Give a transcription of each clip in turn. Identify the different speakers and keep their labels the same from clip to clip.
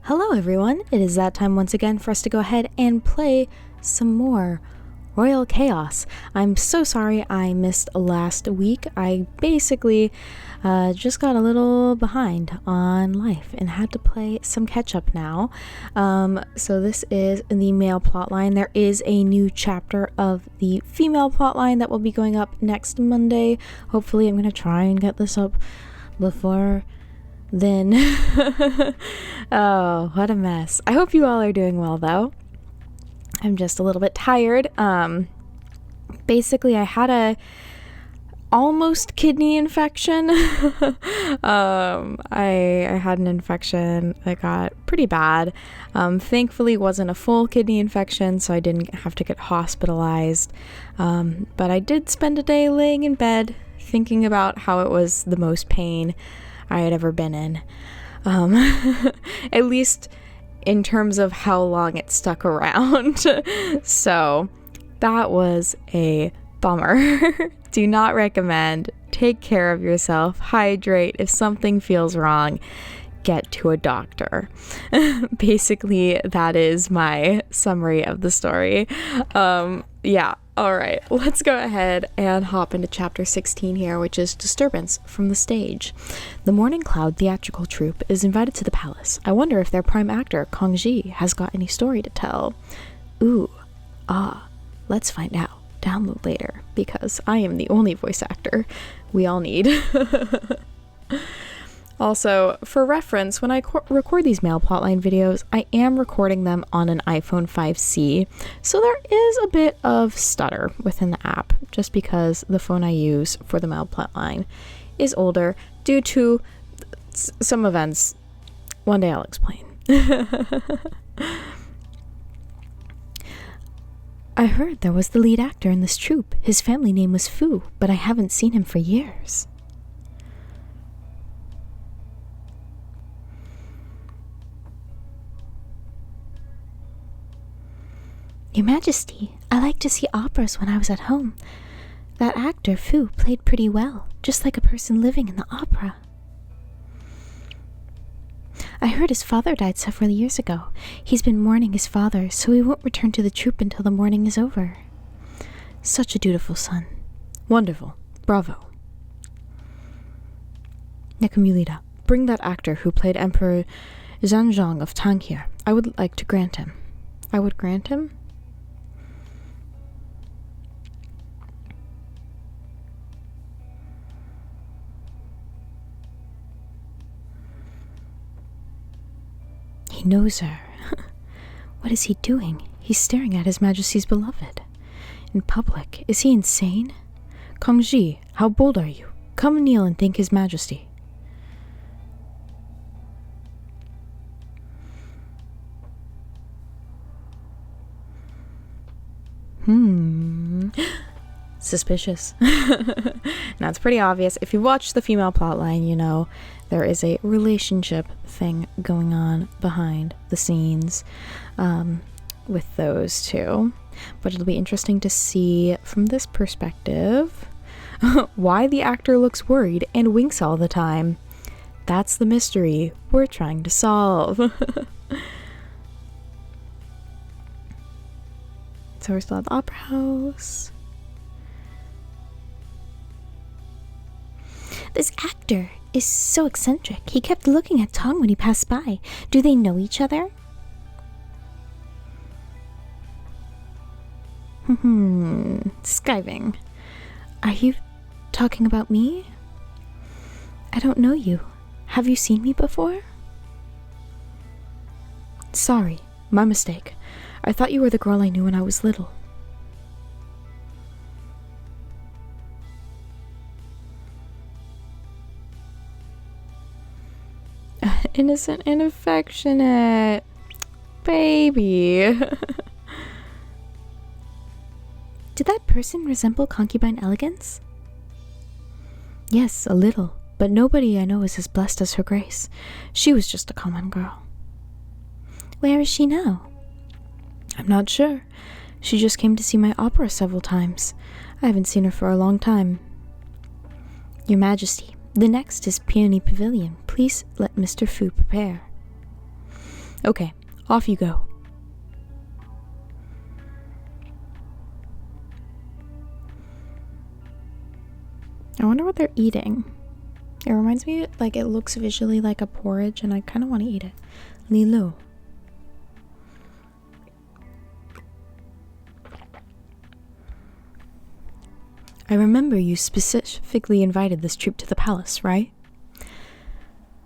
Speaker 1: Hello everyone, it is that time once again for us to go ahead and play some more Royal Chaos. I'm so sorry I missed last week. I basically just got a little behind on life and had to play some catch up now. So this is the male plotline. There is a new chapter of the female plotline that will be going up next Monday. Hopefully I'm going to try and get this up before then. Oh, what a mess. I hope you all are doing well though. I'm just a little bit tired. Basically I had a almost kidney infection. I had an infection that got pretty bad. Thankfully it wasn't a full kidney infection, so I didn't have to get hospitalized. But I did spend a day laying in bed thinking about how it was the most pain I had ever been in. At least in terms of how long it stuck around. So that was a bummer. Do not recommend. Take care of yourself. Hydrate. If something feels wrong, get to a doctor. Basically, that is my summary of the story. Yeah. All right, let's go ahead and hop into chapter 16 here, which is Disturbance from the Stage. The Morning Cloud theatrical troupe is invited to the palace. I wonder if their prime actor, Kong Ji, has got any story to tell. Let's find out. Download later, because I am the only voice actor we all need. Also, for reference, when I record these male plotline videos, I am recording them on an iPhone 5C, so there is a bit of stutter within the app, just because the phone I use for the male plotline is older due to some events. One day I'll explain. I heard there was the lead actor in this troupe. His family name was Fu, but I haven't seen him for years. Your Majesty, I like to see operas when I was at home. That actor, Fu, played pretty well, just like a person living in the opera. I heard his father died several years ago. He's been mourning his father, so he won't return to the troupe until the mourning is over. Such a dutiful son. Wonderful. Bravo. Nakamulida, bring that actor who played Emperor Zhanzhong of Tang here. I would like to grant him. I would grant him? He knows her. What is he doing? He's staring at His Majesty's beloved. In public. Is he insane? Kongji, how bold are you? Come kneel and thank His Majesty. Suspicious. Now it's pretty obvious. If you watch the female plotline, you know there is a relationship thing going on behind the scenes with those two. But it'll be interesting to see from this perspective why the actor looks worried and winks all the time. That's the mystery we're trying to solve. So we're still at the Opera House. This actor is so eccentric. He kept looking at Tong when he passed by. Do they know each other? Skiving. Are you talking about me? I don't know you. Have you seen me before? Sorry, my mistake. I thought you were the girl I knew when I was little. Innocent and affectionate. Baby. Did that person resemble concubine elegance? Yes, a little, but nobody I know is as blessed as Her Grace. She was just a common girl. Where is she now? I'm not sure. She just came to see my opera several times. I haven't seen her for a long time. Your Majesty, the next is Peony Pavilion. Please let Mr. Fu prepare. Okay, off you go. I wonder what they're eating. It reminds me, like, it looks visually like a porridge, and I kind of want to eat it. Lilo. I remember you specifically invited this troupe to the palace, right?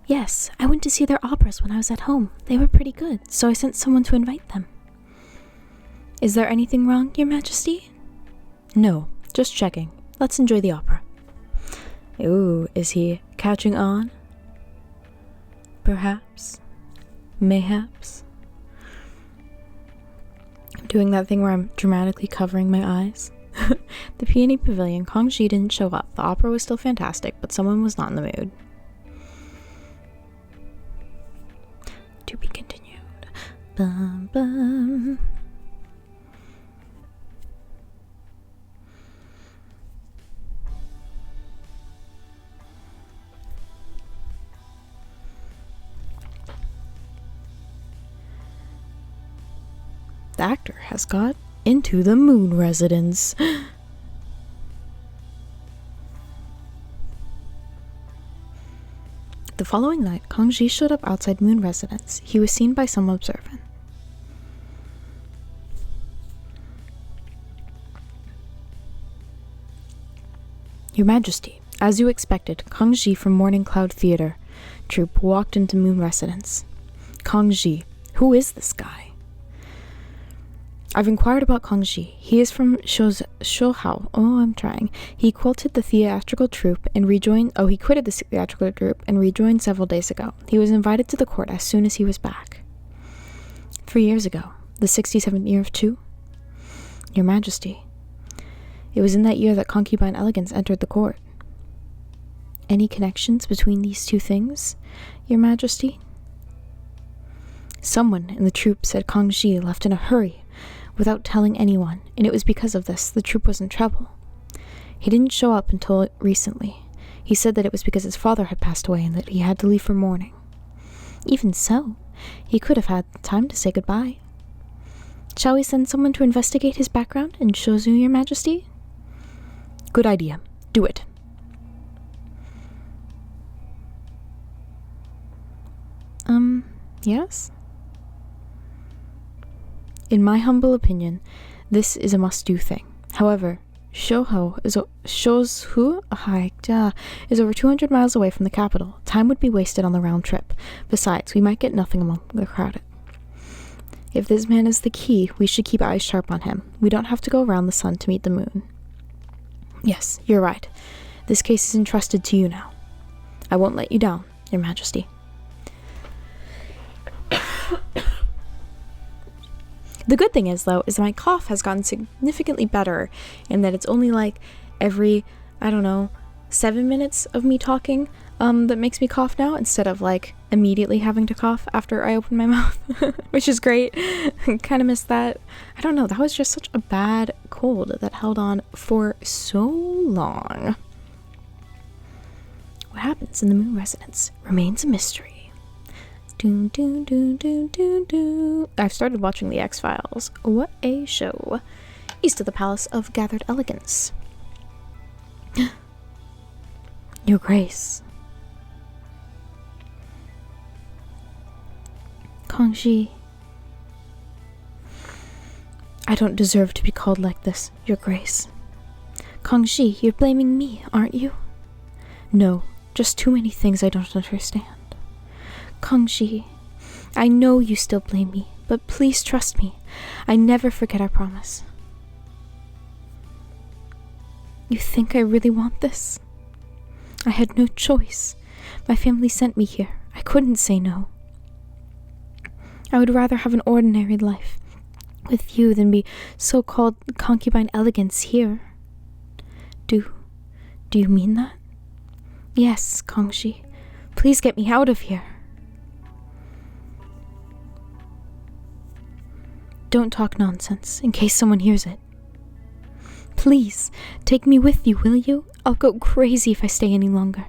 Speaker 1: Yes, I went to see their operas when I was at home. They were pretty good, so I sent someone to invite them. Is there anything wrong, Your Majesty? No, just checking. Let's enjoy the opera. Ooh, is he catching on? Perhaps. Mayhaps. I'm doing that thing where I'm dramatically covering my eyes. The Peony Pavilion, Kangxi didn't show up. The opera was still fantastic, but someone was not in the mood. To be continued. Bum, bum. The actor has got into the moon residence. The following night, Kangxi showed up outside Moon Residence. He was seen by some observant. Your Majesty, as you expected, Kangxi from Morning Cloud Theater troupe walked into Moon Residence. Kangxi, who is this guy? I've inquired about Kangxi. He is from Shouhao. Oh, I'm trying. He quitted the theatrical troupe and rejoined. Oh, he quitted the theatrical troupe and rejoined several days ago. He was invited to the court as soon as he was back. 3 years ago, the 67th year of Chu. Your Majesty, it was in that year that concubine elegance entered the court. Any connections between these two things, Your Majesty? Someone in the troupe said Kangxi left in a hurry, without telling anyone, and it was because of this the troupe was in trouble. He didn't show up until recently. He said that it was because his father had passed away and that he had to leave for mourning. Even so, he could have had time to say goodbye. Shall we send someone to investigate his background and Shozu, Your Majesty? Good idea. Do it. Yes? In my humble opinion, this is a must-do thing. However, Shouhou is over 200 miles away from the capital. Time would be wasted on the round trip. Besides, we might get nothing among the crowd. If this man is the key, we should keep eyes sharp on him. We don't have to go around the sun to meet the moon. Yes, you're right. This case is entrusted to you now. I won't let you down, Your Majesty. The good thing is, though, is my cough has gotten significantly better, and that it's only like every, 7 minutes of me talking that makes me cough now, instead of like immediately having to cough after I open my mouth, which is great. Kind of miss that. I don't know, that was just such a bad cold that held on for so long. What happens in the Moon Residence remains a mystery. I've started watching the X-Files. What a show. East of the Palace of Gathered Elegance. Your Grace. Kangxi. I don't deserve to be called like this, Your Grace. Kangxi, you're blaming me, aren't you? No, just too many things I don't understand. Kangxi, I know you still blame me, but please trust me. I never forget our promise. You think I really want this? I had no choice. My family sent me here. I couldn't say no. I would rather have an ordinary life with you than be so-called concubine elegance here. Do you mean that? Yes, Kangxi. Please get me out of here. Don't talk nonsense, in case someone hears it. Please, take me with you, will you? I'll go crazy if I stay any longer.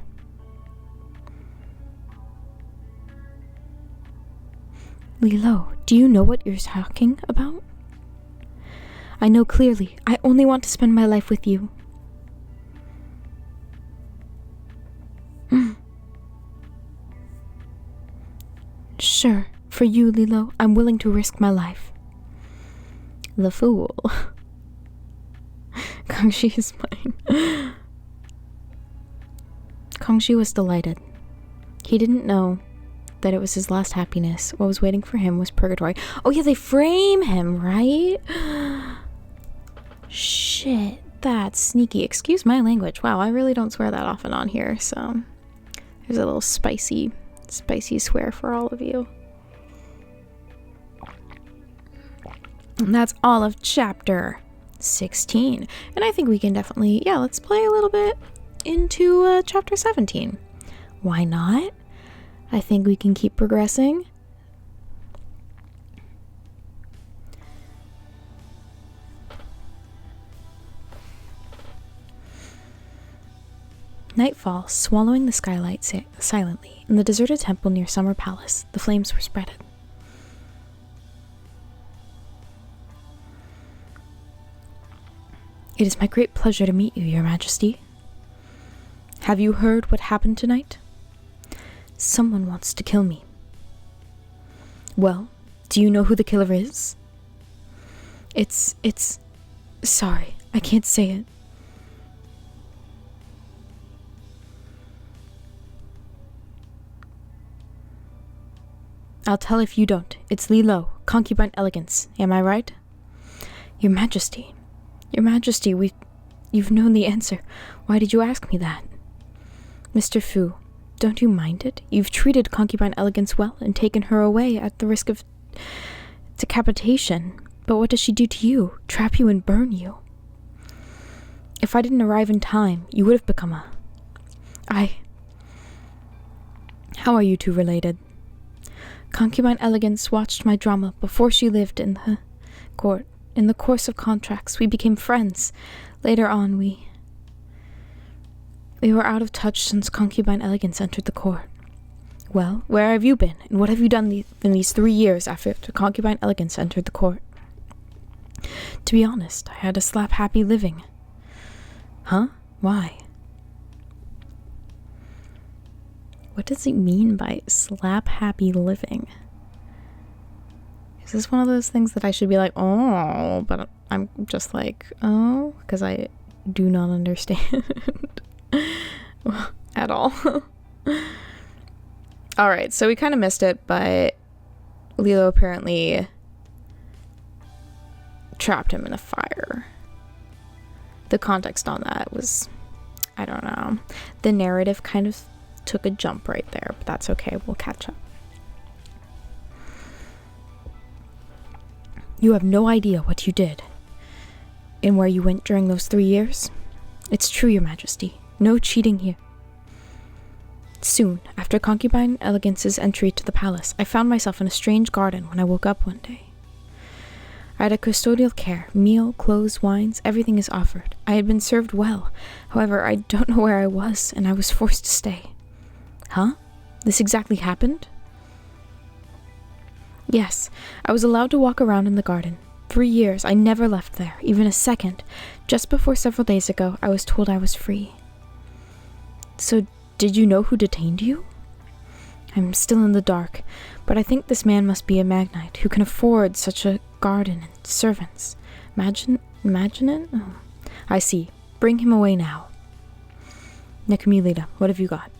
Speaker 1: Lilo, do you know what you're talking about? I know clearly. I only want to spend my life with you. Sure, for you, Lilo, I'm willing to risk my life. The fool. Kangxi is mine. Kangxi was delighted. He didn't know that it was his last happiness. What was waiting for him was purgatory. Oh yeah, they frame him, right? Shit, that's sneaky. Excuse my language. Wow, I really don't swear that often on here, so there's a little spicy swear for all of you. And that's all of chapter 16. And I think we can definitely, let's play a little bit into chapter 17. Why not? I think we can keep progressing. Nightfall, swallowing the skylight silently. In the deserted temple near Summer Palace, the flames were spreading. It is my great pleasure to meet you, Your Majesty. Have you heard what happened tonight? Someone wants to kill me. Well, do you know who the killer is? It's... Sorry, I can't say it. I'll tell if you don't. It's Lilo, concubine elegance. Am I right? Your Majesty, you've known the answer. Why did you ask me that? Mr. Fu, don't you mind it? You've treated concubine elegance well and taken her away at the risk of decapitation. But what does she do to you? Trap you and burn you. If I didn't arrive in time, you would have become How are you two related? Concubine elegance watched my drama before she lived in the court. In the course of contracts, we became friends. Later on, we were out of touch since concubine elegance entered the court. Well, where have you been, and what have you done in these 3 years after concubine elegance entered the court? To be honest, I had a slap-happy living. Huh? Why? What does he mean by slap-happy living? Is this one of those things that I should be like, oh, but I'm just like, oh, because I do not understand at all. Alright, so we kind of missed it, but Lilo apparently trapped him in a fire. The context on that was, I don't know. The narrative kind of took a jump right there, but that's okay. We'll catch up. You have no idea what you did and where you went during those 3 years? It's true, Your Majesty. No cheating here. Soon, after concubine elegance's entry to the palace, I found myself in a strange garden when I woke up one day. I had a custodial care, meal, clothes, wines, everything is offered. I had been served well. However, I don't know where I was, and I was forced to stay. Huh? This exactly happened? Yes, I was allowed to walk around in the garden. 3 years, I never left there, even a second. Just before several days ago, I was told I was free. So, did you know who detained you? I'm still in the dark, but I think this man must be a magnate who can afford such a garden and servants. Imagine it? Oh. I see. Bring him away now. Nakamilita, what have you got?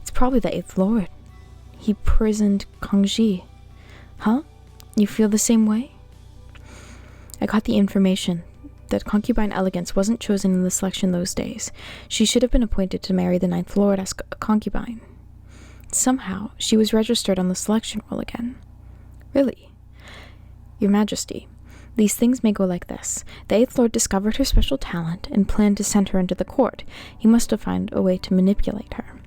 Speaker 1: It's probably the 8th Lord. He prisoned Kangxi. Huh? You feel the same way? I got the information that concubine elegance wasn't chosen in the selection those days. She should have been appointed to marry the 9th Lord as a concubine. Somehow, she was registered on the selection roll again. Really? Your Majesty, these things may go like this. The 8th Lord discovered her special talent and planned to send her into the court. He must have found a way to manipulate her,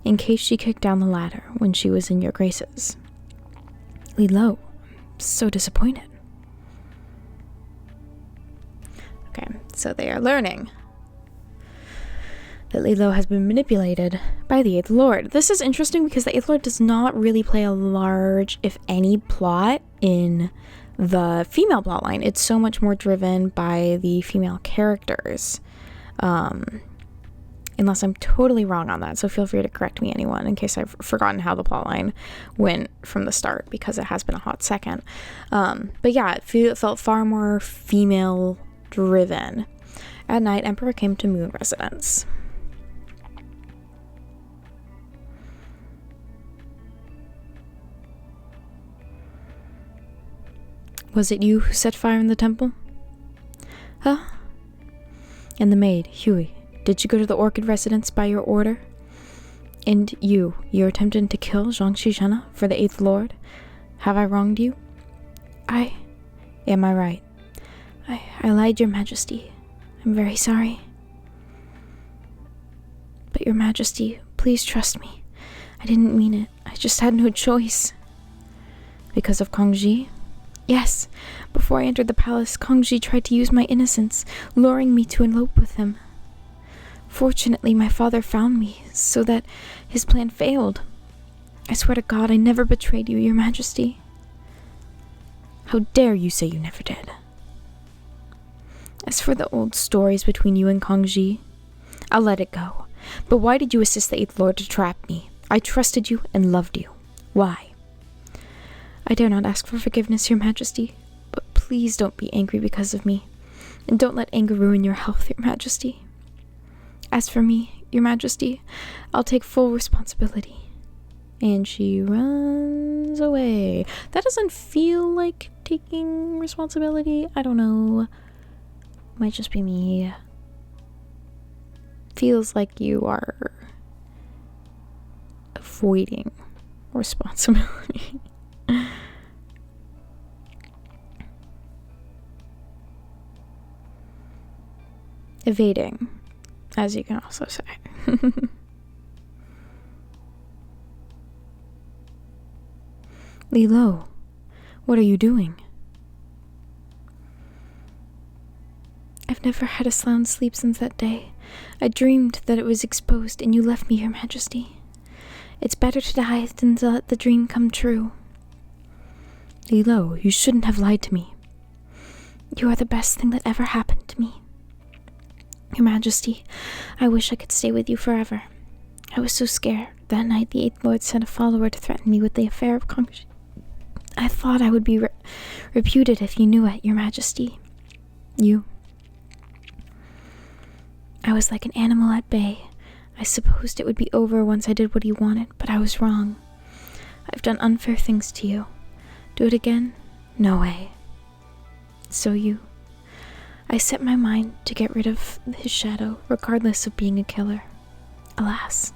Speaker 1: in case she kicked down the ladder when she was in your graces. Lilo, I'm so disappointed. Okay, so they are learning that Lilo has been manipulated by the Eighth Lord. This is interesting because the Eighth Lord does not really play a large, if any, plot in the female plotline. It's so much more driven by the female characters. Unless I'm totally wrong on that, so feel free to correct me, anyone, in case I've forgotten how the plotline went from the start, because it has been a hot second. But yeah, it felt far more female driven. At night, Emperor came to Moon Residence. Was it you who set fire in the temple? Huh? And the maid, Huey, did you go to the Orchid Residence by your order? And you're attempting to kill Zhang Shizhena for the Eighth Lord? Have I wronged you? Am I right? I lied, Your Majesty. I'm very sorry. But Your Majesty, please trust me. I didn't mean it. I just had no choice. Because of Kongji? Yes. Before I entered the palace, Kongji tried to use my innocence, luring me to elope with him. Fortunately, my father found me, so that his plan failed. I swear to God, I never betrayed you, Your Majesty. How dare you say you never did? As for the old stories between you and Kongji, I'll let it go. But why did you assist the Eighth Lord to trap me? I trusted you and loved you. Why? I dare not ask for forgiveness, Your Majesty, but please don't be angry because of me, and don't let anger ruin your health, Your Majesty. As for me, Your Majesty, I'll take full responsibility. And she runs away. That doesn't feel like taking responsibility. I don't know. Might just be me. Feels like you are avoiding responsibility. Evading, as you can also say. Lilo, what are you doing? I've never had a sound sleep since that day. I dreamed that it was exposed and you left me, Your Majesty. It's better to die than to let the dream come true. Lilo, you shouldn't have lied to me. You are the best thing that ever happened to me. Your Majesty, I wish I could stay with you forever. I was so scared. That night the Eighth Lord sent a follower to threaten me with the affair of Kongji. I thought I would be reputed if you knew it, Your Majesty. I was like an animal at bay. I supposed it would be over once I did what he wanted, but I was wrong. I've done unfair things to you. Do it again? No way. So I set my mind to get rid of his shadow, regardless of being a killer. Alas,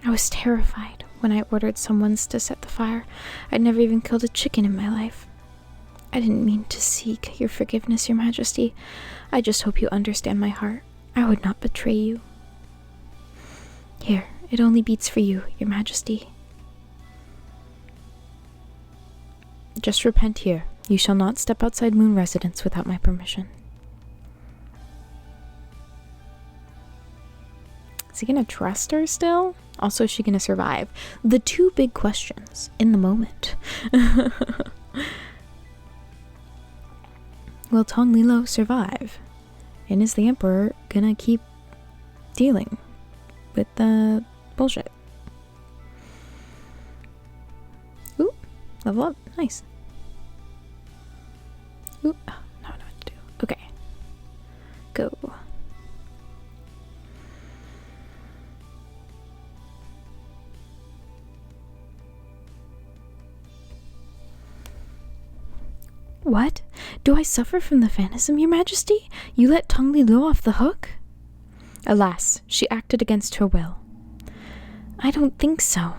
Speaker 1: I was terrified when I ordered someone to set the fire. I'd never even killed a chicken in my life. I didn't mean to seek your forgiveness, Your Majesty. I just hope you understand my heart. I would not betray you. Here, it only beats for you, Your Majesty. Just repent here. You shall not step outside Moon Residence without my permission. Is he gonna trust her still? Also, is she gonna survive? The two big questions in the moment. Will Tong Lilo survive? And is the Emperor gonna keep dealing with the bullshit? Ooh, level up. Nice. Ooh, now I know what to do. Okay. Go. What? Do I suffer from the phantasm, Your Majesty? You let Tong Lilo off the hook? Alas, she acted against her will. I don't think so.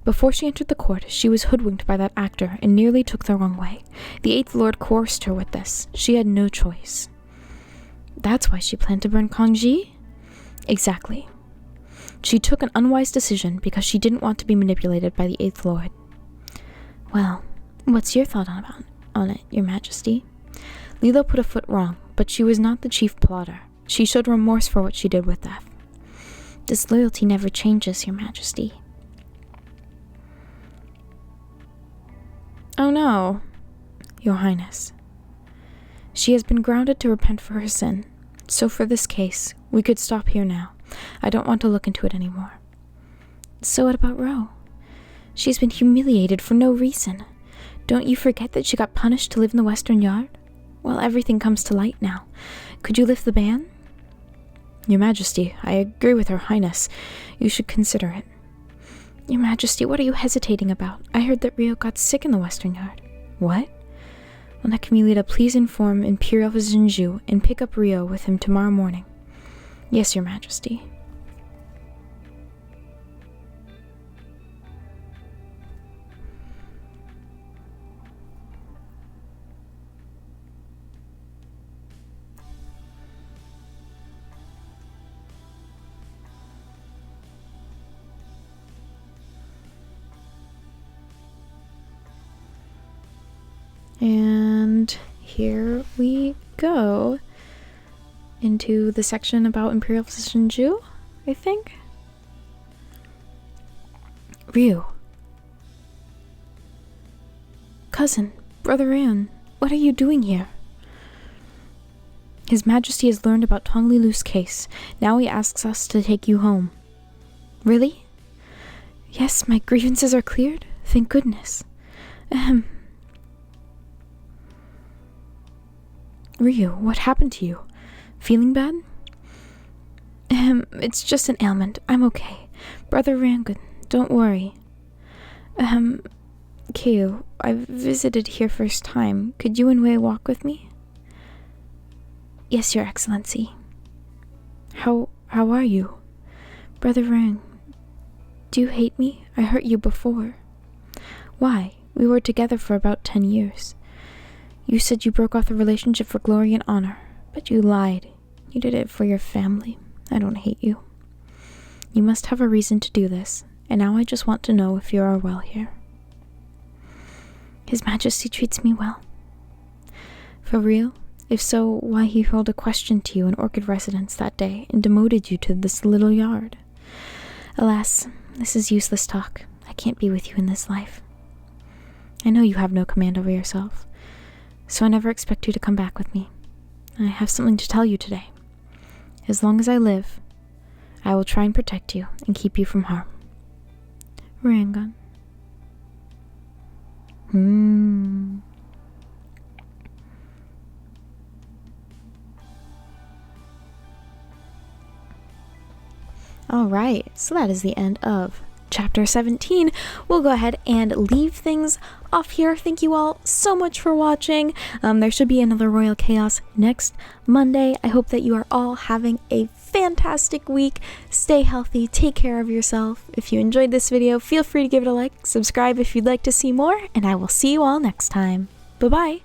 Speaker 1: Before she entered the court, she was hoodwinked by that actor and nearly took the wrong way. The Eighth Lord coerced her with this. She had no choice. That's why she planned to burn Kongji? Exactly. She took an unwise decision because she didn't want to be manipulated by the Eighth Lord. Well, what's your thought on it, Your Majesty? Lilo put a foot wrong, but she was not the chief plotter. She showed remorse for what she did with F. Disloyalty never changes, Your Majesty. Oh no, Your Highness. She has been grounded to repent for her sin. So for this case, we could stop here now. I don't want to look into it anymore. So what about Ro? She's been humiliated for no reason. Don't you forget that she got punished to live in the Western Yard? Well, everything comes to light now. Could you lift the ban? Your Majesty, I agree with Her Highness. You should consider it. Your Majesty, what are you hesitating about? I heard that Rio got sick in the Western Yard. What? Will Nakamilita please inform Imperial Zinju and pick up Rio with him tomorrow morning? Yes, Your Majesty. And here we go into the section about Imperial Zinju, I think. Ryu. Cousin, Brother An, what are you doing here? His Majesty has learned about Tongli Lu's case. Now he asks us to take you home. Really? Yes, my grievances are cleared? Thank goodness. Ryu, what happened to you? Feeling bad? It's just an ailment. I'm okay. Brother Rangoon, don't worry. Kyu, I visited here first time. Could you and Wei walk with me? Yes, Your Excellency. How are you? Brother Rang, do you hate me? I hurt you before. Why? We were together for about 10 years. You said you broke off the relationship for glory and honor, but you lied. You did it for your family. I don't hate you. You must have a reason to do this, and now I just want to know if you are well here. His Majesty treats me well. For real? If so, why he hurled a question to you in Orchid Residence that day and demoted you to this little yard? Alas, this is useless talk. I can't be with you in this life. I know you have no command over yourself, so I never expect you to come back with me. I have something to tell you today. As long as I live, I will try and protect you and keep you from harm. Rangoon. Alright, so that is the end of Chapter 17. We'll go ahead and leave things off here. Thank you all so much for watching. There should be another Royal Chaos next Monday. I hope that you are all having a fantastic week. Stay healthy, take care of yourself. If you enjoyed this video, feel free to give it a like, subscribe if you'd like to see more, and I will see you all next time. Bye-bye!